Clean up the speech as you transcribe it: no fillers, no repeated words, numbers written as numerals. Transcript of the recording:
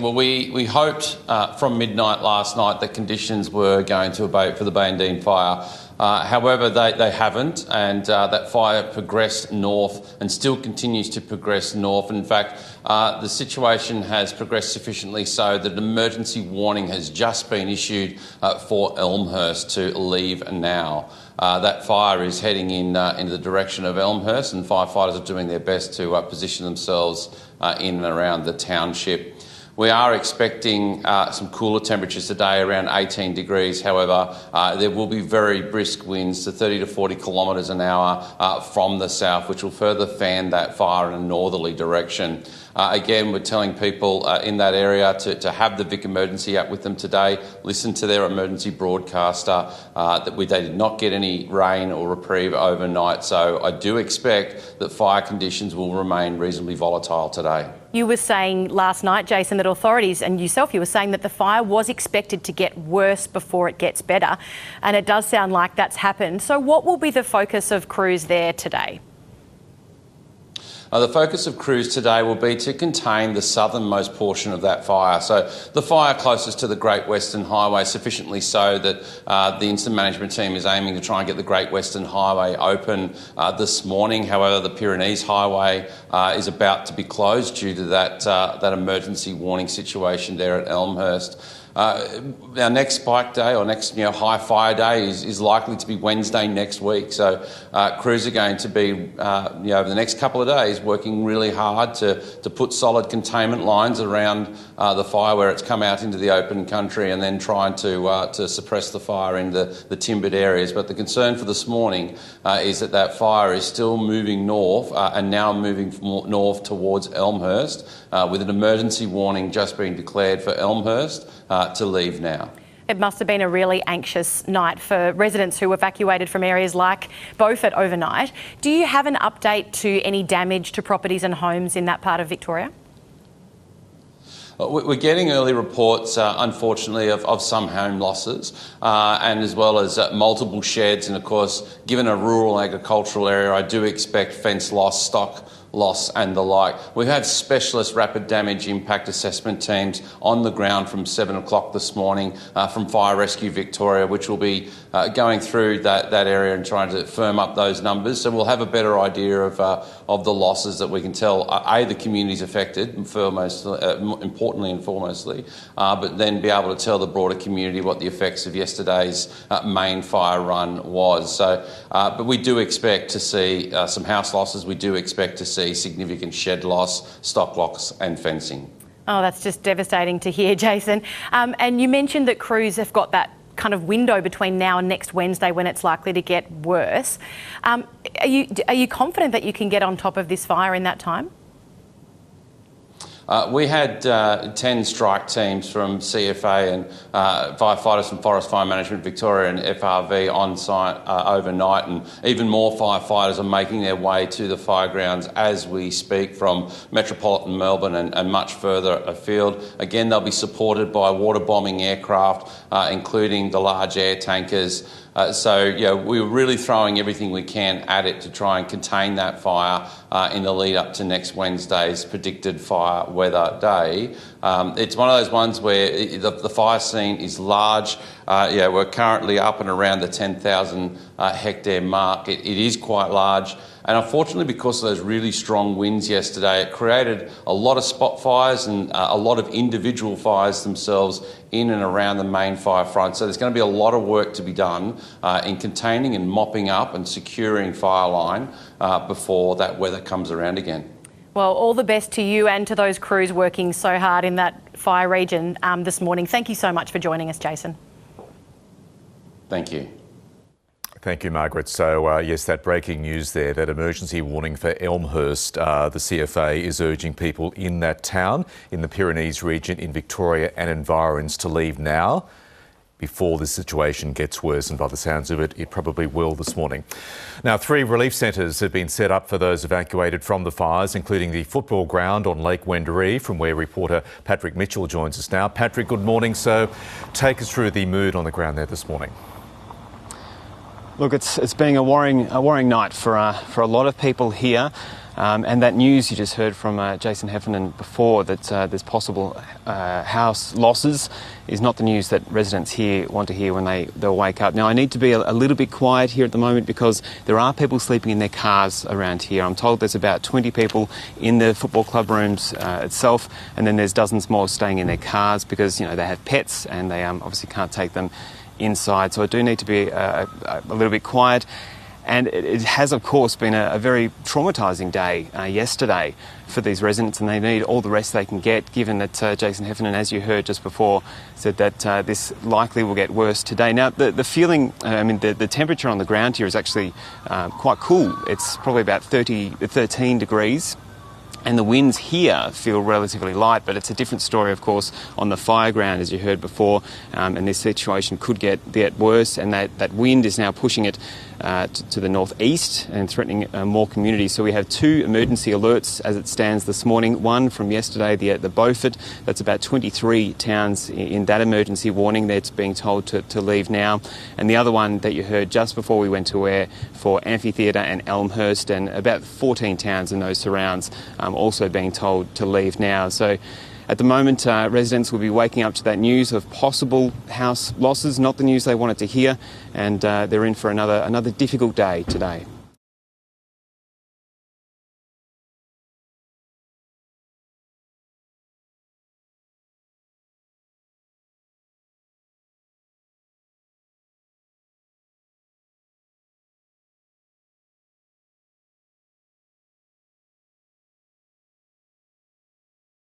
Well, we hoped from midnight last night that conditions were going to abate for the Bandine fire. However, they haven't, and that fire progressed north and still continues to progress north. In fact, the situation has progressed sufficiently so that an emergency warning has just been issued for Elmhurst to leave now. That fire is heading in the direction of Elmhurst, and firefighters are doing their best to position themselves in and around the township. We are expecting some cooler temperatures today, around 18 degrees. However, there will be very brisk winds to 30 to 40 kilometres an hour from the south, which will further fan that fire in a northerly direction. Again, we're telling people in that area to have the Vic Emergency app with them today, listen to their emergency broadcaster, that they did not get any rain or reprieve overnight. So I do expect that fire conditions will remain reasonably volatile today. You were saying last night, Jason, that authorities and yourself, you were saying that the fire was expected to get worse before it gets better, and it does sound like that's happened. So what will be the focus of crews there today? The focus of crews today will be to contain the southernmost portion of that fire. So the fire closest to the Great Western Highway, sufficiently so that the incident management team is aiming to try and get the Great Western Highway open this morning. However, the Pyrenees Highway is about to be closed due to that emergency warning situation there at Elmhurst. Our next spike day, or next high fire day, is likely to be Wednesday next week. So crews are going to be over the next couple of days working really hard to put solid containment lines around the fire where it's come out into the open country, and then trying to suppress the fire in the timbered areas. But the concern for this morning is that fire is still moving north and now moving north towards Elmhurst, with an emergency warning just being declared for Elmhurst to leave now. It must have been a really anxious night for residents who evacuated from areas like Beaufort overnight. Do you have an update to any damage to properties and homes in that part of Victoria? We're getting early reports, unfortunately, of some home losses, and as well as multiple sheds. And of course, given a rural agricultural area, I do expect fence loss, stock loss and the like. We have specialist rapid damage impact assessment teams on the ground from 7 o'clock this morning from Fire Rescue Victoria, which will be going through that area and trying to firm up those numbers. So we'll have a better idea of the losses that we can tell, the communities affected, importantly and foremostly, but then be able to tell the broader community what the effects of yesterday's main fire run was. So, but we do expect to see some house losses. We do expect to see significant shed loss, stock loss and fencing. Oh, that's just devastating to hear, Jason. And you mentioned that crews have got that kind of window between now and next Wednesday when it's likely to get worse. Are you confident that you can get on top of this fire in that time? We had 10 strike teams from CFA and firefighters from Forest Fire Management Victoria and FRV on site overnight, and even more firefighters are making their way to the fire grounds as we speak from metropolitan Melbourne and much further afield. Again, they'll be supported by water bombing aircraft, including the large air tankers. So we're really throwing everything we can at it to try and contain that fire in the lead up to next Wednesday's predicted fire weather day. It's one of those ones where the fire scene is large. We're currently up and around the 10,000 hectare mark. It is quite large. And unfortunately, because of those really strong winds yesterday, it created a lot of spot fires and a lot of individual fires themselves in and around the main fire front. So there's going to be a lot of work to be done in containing and mopping up and securing fire line before that weather comes around again. Well, all the best to you and to those crews working so hard in that fire region this morning. Thank you so much for joining us, Jason. Thank you. Thank you, Margaret. So, yes, that breaking news there, that emergency warning for Elmhurst. The CFA is urging people in that town, in the Pyrenees region, in Victoria and environs to leave now before the situation gets worse. And by the sounds of it, it probably will this morning. Now, 3 relief centres have been set up for those evacuated from the fires, including the football ground on Lake Wendouree, from where reporter Patrick Mitchell joins us now. Patrick, good morning. So take us through the mood on the ground there this morning. Look, it's been a worrying night for a lot of people here, and that news you just heard from Jason Heffernan before, that there's possible house losses, is not the news that residents here want to hear when they'll wake up. Now, I need to be a little bit quiet here at the moment because there are people sleeping in their cars around here. I'm told there's about 20 people in the football club rooms itself, and then there's dozens more staying in their cars because, you know, they have pets and they obviously can't take them inside. So I do need to be a little bit quiet. And it has, of course, been a very traumatising day yesterday for these residents, and they need all the rest they can get, given that Jason Heffernan, as you heard just before, said that this likely will get worse today. Now, the feeling, the temperature on the ground here is actually quite cool. It's probably about 13 degrees. And the winds here feel relatively light, but it's a different story, of course, on the fire ground, as you heard before, and this situation could get worse, and that wind is now pushing it to the northeast and threatening more communities. So we have 2 emergency alerts as it stands this morning. One from yesterday, the Beaufort, that's about 23 towns in that emergency warning that's being told to leave now. And the other one that you heard just before we went to air for Amphitheatre and Elmhurst, and about 14 towns in those surrounds also being told to leave now. So at the moment, residents will be waking up to that news of possible house losses, not the news they wanted to hear, and they're in for another difficult day today.